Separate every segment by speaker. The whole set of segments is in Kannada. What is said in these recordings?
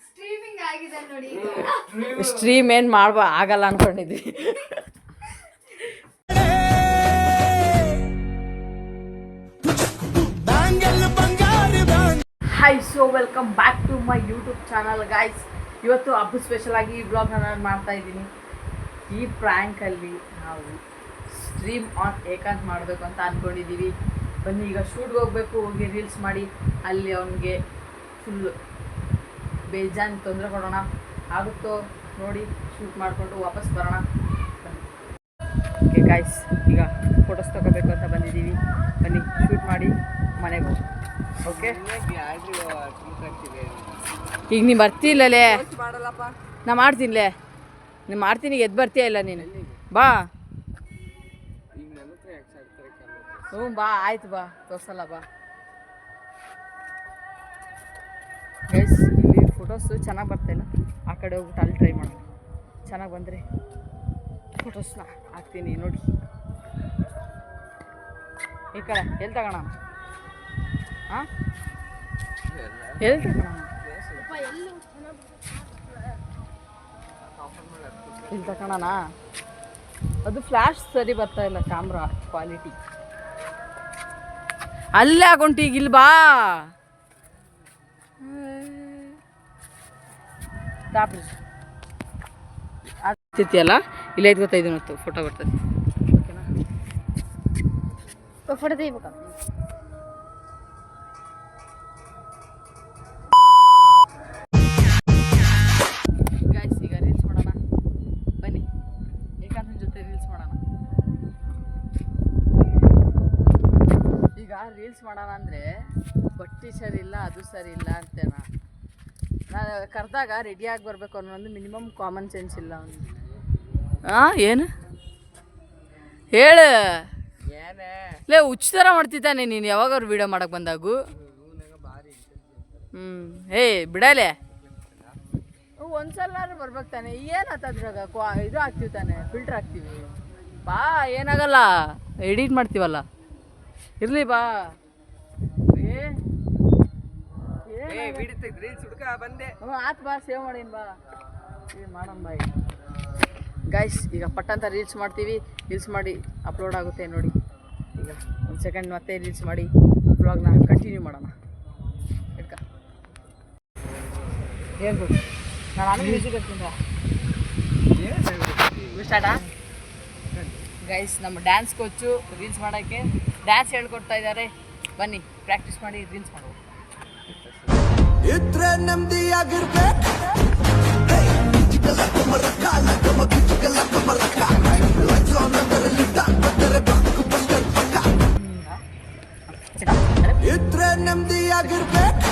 Speaker 1: ಸ್ಟ್ರೀಮಿಂಗ್ ಆಗಿದೆ ನೋಡಿ.
Speaker 2: ಸ್ಟ್ರೀಮ್ ಏನು ಆಗಲ್ಲ ಅನ್ಕೊಂಡಿದ್ವಿ. Hi, so welcome back to my YouTube channel guys. ಇವತ್ತು ಹಬ್ಬ ಸ್ಪೆಷಲ್ ಆಗಿ ಈ ಬ್ಲಾಗ್ನ ನಾನು ಮಾಡ್ತಾ ಇದ್ದೀನಿ. ಈ ಪ್ರ್ಯಾಂಕಲ್ಲಿ ನಾವು ಸ್ಟ್ರೀಮ್ ಆನ್ ಏಕಾಂತ್ ಮಾಡಬೇಕು ಅಂತ ಅಂದ್ಕೊಂಡಿದ್ದೀವಿ. ಬನ್ನಿ, ಈಗ ಶೂಟ್ಗೆ ಹೋಗಬೇಕು, ಹೋಗಿ ರೀಲ್ಸ್ ಮಾಡಿ ಅಲ್ಲಿ ಅವನಿಗೆ ಫುಲ್ಲು ಬೇಜಾನ್ ತೊಂದರೆ ಕೊಡೋಣ. ಆಗುತ್ತೋ ನೋಡಿ, ಶೂಟ್ ಮಾಡಿಕೊಂಡು ವಾಪಸ್ ಬರೋಣ. ಓಕೆ ಗೈಸ್, ಈಗ ಫೋಟೋಸ್ ತೊಗೋಬೇಕು ಅಂತ ಬಂದಿದ್ದೀವಿ. ಬನ್ನಿ, ಶೂಟ್ ಮಾಡಿ ಮನೆಗೆ ಹೋಗಿ. ಓಕೆ, ಈಗ ನೀನು ಬರ್ತಿಲ್ಲಲೇ, ನಾ ಮಾಡ್ತೀನಿಲೇ, ನೀನು ಮಾಡ್ತೀನಿ, ಎದ್ದು ಬರ್ತೀಯ ಇಲ್ಲ ನೀನು? ಬಾ. ಹ್ಞೂ ಬಾ, ಆಯ್ತು ಬಾ, ತೋರಿಸಲ್ಲ ಬಾ. ಗೈಸ್, ಇಲ್ಲಿ ಫೋಟೋಸು ಚೆನ್ನಾಗಿ ಬರ್ತಾಯಿಲ್ಲ, ಆ ಕಡೆ ಹೋಗ್ಬಿಟ್ಟು ಅಲ್ಲಿ ಟ್ರೈ ಮಾಡೋಣ. ಚೆನ್ನಾಗಿ ಬಂದರೆ ಫೋಟೋಸ್ನ ಹಾಕ್ತೀನಿ ನೋಡಿ. ಈ ಕಡೆ ಎಲ್ಲಿ ತಗೋಣ? ಹಾಂ, ಎಲ್ಲಿ ತಗೋಣ? ಇಲ್ಲಿ ತಗೋಣ. ಅದು ಫ್ಲ್ಯಾಶ್ ಸರಿ ಬರ್ತಾ ಇಲ್ಲ, ಕ್ಯಾಮ್ರಾ ಕ್ವಾಲಿಟಿ. ಅಲ್ಲೇ ಆಗೊಂಟು, ಈಗ ಇಲ್ಲಿ ಬಾ. ಆಗ್ತಿರ್ತೀಯಲ್ಲ, ಇಲ್ಲೇ ಗೊತ್ತಾಯ್ತು ಮತ್ತು ಫೋಟೋ ಬರ್ತದೆ. ಓಕೆನಾ?
Speaker 1: ಫೋಟೋ ತೆಗಿಬೇಕಾ?
Speaker 2: ಗೈಸ್, ಈಗ ರೀಲ್ಸ್ ಮಾಡೋಣ. ಬನ್ನಿ, ಏಕಾಂತನ ಜೊತೆ ರೀಲ್ಸ್ ಮಾಡೋಣ. ಈಗ ರೀಲ್ಸ್ ಮಾಡೋಣ ಅಂದರೆ ಬಟ್ಟೆ ಸರಿ ಇಲ್ಲ, ಅದು ಸರಿ ಇಲ್ಲ ಅಂತೇನ. ನಾನು ಕರೆದಾಗ ರೆಡಿಯಾಗಿ ಬರಬೇಕು ಅನ್ನೋ ಒಂದು ಮಿನಿಮಮ್ ಕಾಮನ್ ಸೆನ್ಸ್ ಇಲ್ಲ ಅವನು. ಹಾಂ, ಏನು ಹೇಳು? ಲೇ, ಹುಚ್ಚ ಥರ ಮಾಡ್ತಿದ್ದಾನೆ ನೀನು. ಯಾವಾಗ ಅವ್ರು ವೀಡಿಯೋ ಮಾಡೋಕ್ಕೆ ಬಂದಾಗು? ಹೇ ಬಿಡಲೇ, ಒಂದ್ಸಲ ಬರ್ಬೇಕು ತಾನೆ. ಏನು ಹತ್ತದ್ರಾಗ ಇದು ಹಾಕ್ತೀವಿ ತಾನೆ, ಫಿಲ್ಟ್ರ್ ಹಾಕ್ತೀವಿ. ಬಾ, ಏನಾಗಲ್ಲ, ಎಡಿಟ್ ಮಾಡ್ತೀವಲ್ಲ. ಇರಲಿ ಬಾ. ಆತು ಬಾ, ಸೇವ್ ಮಾಡೀನಿ ಬಾ, ಏನು ಮಾಡೋಣ ಬಾಯ್. ಗೈಸ್, ಈಗ ಪಟ್ಟಂತ ರೀಲ್ಸ್ ಮಾಡ್ತೀವಿ. ರೀಲ್ಸ್ ಮಾಡಿ ಅಪ್ಲೋಡ್ ಆಗುತ್ತೆ ನೋಡಿ. ಈಗ ಒಂದು ಸೆಕೆಂಡ್ ಮತ್ತೆ ರೀಲ್ಸ್ ಮಾಡಿ ಬ್ಲಾಗ್ನ ಕಂಟಿನ್ಯೂ ಮಾಡೋಣ. ಇಡ್ಕ ಹೇಳ್ಬೋದು, ನಾನು ಆಮೇಲೆ ಮ್ಯೂಸಿಕ್ ಹಾಕ್ತೀನಿ. ಸ್ಟಾರ್ಟಾ? ಗೈಸ್, ನಮ್ಮ ಡ್ಯಾನ್ಸ್ ಕೋಚು ರೀಲ್ಸ್ ಮಾಡೋಕ್ಕೆ ಡ್ಯಾನ್ಸ್ ಹೇಳ್ಕೊಡ್ತಾ ಇದ್ದಾರೆ. ಬನ್ನಿ, ಪ್ರಾಕ್ಟೀಸ್ ಮಾಡಿ ರೀಲ್ಸ್ ಮಾಡೋದು.
Speaker 3: ಇದ್ರೆ ನೆಮ್ಮದಿಯಾಗಿರ್ಬೇಕು. ಇದ್ರೆ ನೆಮ್ಮದಿಯಾಗಿರ್ಬೇಕು.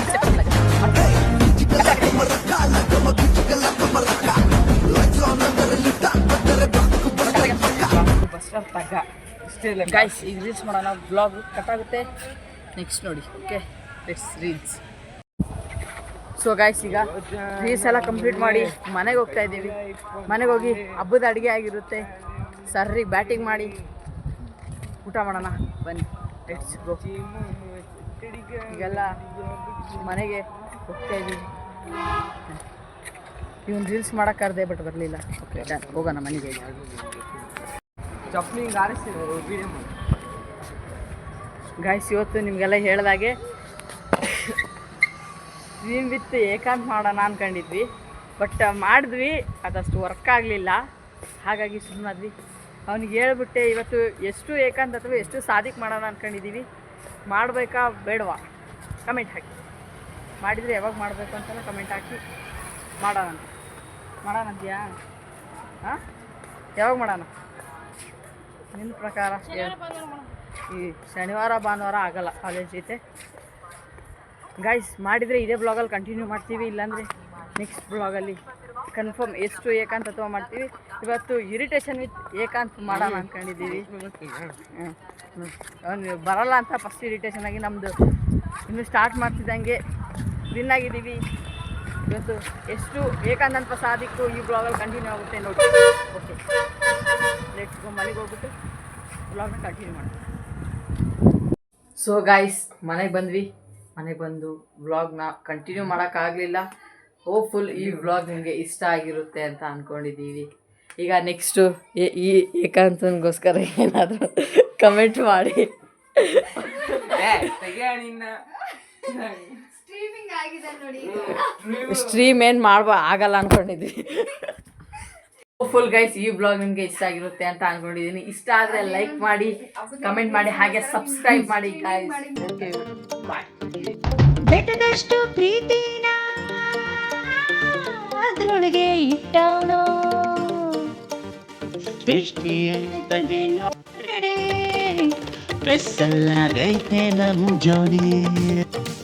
Speaker 2: ಗೈಸ್, ಈಗ ರೀಲ್ಸ್ ಮಾಡೋಣ. ಬ್ಲಾಗ್ ಕಟ್ ಆಗುತ್ತೆ, ನೆಕ್ಸ್ಟ್ ನೋಡಿ. Okay, let's reels. So guys, ಈಗ ರೀಲ್ಸ್ ಎಲ್ಲ ಕಂಪ್ಲೀಟ್ ಮಾಡಿ ಮನೆಗೆ ಹೋಗ್ತಾ ಇದ್ದೀವಿ. ಮನೆಗೆ ಹೋಗಿ ಹಬ್ಬದ ಅಡುಗೆ ಆಗಿರುತ್ತೆ. ಸರ್ರಿಗೆ ಬ್ಯಾಟಿಂಗ್ ಮಾಡಿ ಊಟ ಮಾಡೋಣ. ಬನ್ನಿ, ಲೆಟ್ಸ್ ಗೋ. ಈಗೆಲ್ಲ ಮನೆಗೆ ಹೋಗ್ತಾ ಇದ್ದೀವಿ. ಇವನು ರೀಲ್ಸ್ ಮಾಡೋಕ್ಕೆ ಕರೆದೆ, ಬಟ್ ಬರಲಿಲ್ಲ. ಓಕೆ, ಡನ್, ಹೋಗೋಣ ಮನೆಗೆ. ಗೈಸ್, ಇವತ್ತು ನಿಮಗೆಲ್ಲ ಹೇಳ್ದಾಗೆ ಸ್ಟ್ರೀಮ್ ವಿತ್ ಏಕಾಂತ್ ಮಾಡೋಣ ಅಂದ್ಕೊಂಡಿದ್ವಿ. ಬಟ್ ಮಾಡಿದ್ವಿ, ಅದಷ್ಟು ವರ್ಕ್ ಆಗಲಿಲ್ಲ. ಹಾಗಾಗಿ ಸುಮ್ಮನಾದ್ವಿ. ಅವ್ನಿಗೆ ಹೇಳ್ಬಿಟ್ಟೆ, ಇವತ್ತು ಎಷ್ಟು ಏಕಾಂತ್ ಅಥವಾ ಎಷ್ಟು ಸಾಧಿಕ್ ಮಾಡೋಣ ಅಂದ್ಕೊಂಡಿದ್ದೀವಿ. ಮಾಡಬೇಕಾ ಬೇಡವಾ ಕಮೆಂಟ್ ಹಾಕಿ. ಮಾಡಿದರೆ ಯಾವಾಗ ಮಾಡಬೇಕು ಅಂತೆಲ್ಲ ಕಮೆಂಟ್ ಹಾಕಿ. ಮಾಡೋಣ ಅಂತೀಯಾ? ಹಾಂ, ಯಾವಾಗ ಮಾಡೋಣ ನಿನ್ನ ಪ್ರಕಾರ? ಈ ಶನಿವಾರ ಭಾನುವಾರ ಆಗಲ್ಲ, ಕಾಲೇಜ್ ಐತೆ. ಗೈಸ್, ಮಾಡಿದರೆ ಇದೇ ಬ್ಲಾಗಲ್ಲಿ ಕಂಟಿನ್ಯೂ ಮಾಡ್ತೀವಿ, ಇಲ್ಲಾಂದರೆ ನೆಕ್ಸ್ಟ್ ಬ್ಲಾಗಲ್ಲಿ ಕನ್ಫರ್ಮ್ ಎಷ್ಟು ಏಕಾಂತ್ ಅಥವಾ ಮಾಡ್ತೀವಿ. ಇವತ್ತು ಇರಿಟೇಷನ್ ವಿತ್ ಏಕಾಂತ್ ಮಾಡೋಣ ಅಂದ್ಕೊಂಡಿದ್ದೀವಿ. ಅವನು ಬರಲ್ಲ ಅಂತ ಫಸ್ಟ್ ಇರಿಟೇಷನ್ ಆಗಿ ನಮ್ಮದು ಇನ್ನು ಸ್ಟಾರ್ಟ್ ಮಾಡ್ತಿದ್ದಂಗೆ ವಿನ್ ಆಗಿದ್ದೀವಿ. ಇವತ್ತು ಎಷ್ಟು ಏಕಾಂತ್ ಅಂತ ಸಾಧಿಕು ಈ ಬ್ಲಾಗಲ್ಲಿ ಕಂಟಿನ್ಯೂ ಆಗುತ್ತೆ ನೋಡಿ. Okay, let's go. ಮನೆಗೆ ಹೋಗ್ಬಿಟ್ಟು ಬ್ಲಾಗ್ನ ಕಂಟಿನ್ಯೂ ಮಾಡ್ತೀವಿ. ಸೊ ಗೈಸ್, ಮನೆಗೆ ಬಂದ್ವಿ. ಮನೆಗೆ ಬಂದು ವ್ಲಾಗ್ನ ಕಂಟಿನ್ಯೂ ಮಾಡೋಕ್ಕಾಗಲಿಲ್ಲ. ಹೋಪ್ಫುಲ್ ಈ ವ್ಲಾಗ್ ನಿಮಗೆ ಇಷ್ಟ ಆಗಿರುತ್ತೆ ಅಂತ ಅಂದ್ಕೊಂಡಿದ್ದೀವಿ. ಈಗ ನೆಕ್ಸ್ಟು ಈ ಏಕಾಂತನಿಗೋಸ್ಕರ ಏನಾದರೂ ಕಮೆಂಟ್ ಮಾಡಿ.
Speaker 1: ಸ್ಟ್ರೀಮಿಂಗ್ ಆಗಿದೆ ನೋಡಿ.
Speaker 2: ಸ್ಟ್ರೀಮ್ ಏನು ಆಗಲ್ಲ ಅಂದ್ಕೊಂಡಿದ್ವಿ. ಫುಲ್ ಗೈಸ್, ಈ ಬ್ಲಾಗ್ ನಿಮಗೆ ಇಷ್ಟ ಆಗಿರುತ್ತೆ ಅಂತ ಅಂದ್ಕೊಂಡಿದ್ದೀನಿ. ಇಷ್ಟ ಆದರೆ ಲೈಕ್ ಮಾಡಿ, ಕಮೆಂಟ್ ಮಾಡಿ, ಹಾಗೆ ಸಬ್ಸ್ಕ್ರೈಬ್ ಮಾಡಿ ಗೈಸ್. Okay bye.
Speaker 4: ಬೆಟ್ಟದಷ್ಟು ಪ್ರೀತಿನ ಅದ್ರೊಳಗೆ ಇಟ್ಟವನು ಸ್ಪೆಷಲ್ ಆಗೈತೆ ನಮ್ ಜೋಡಿ.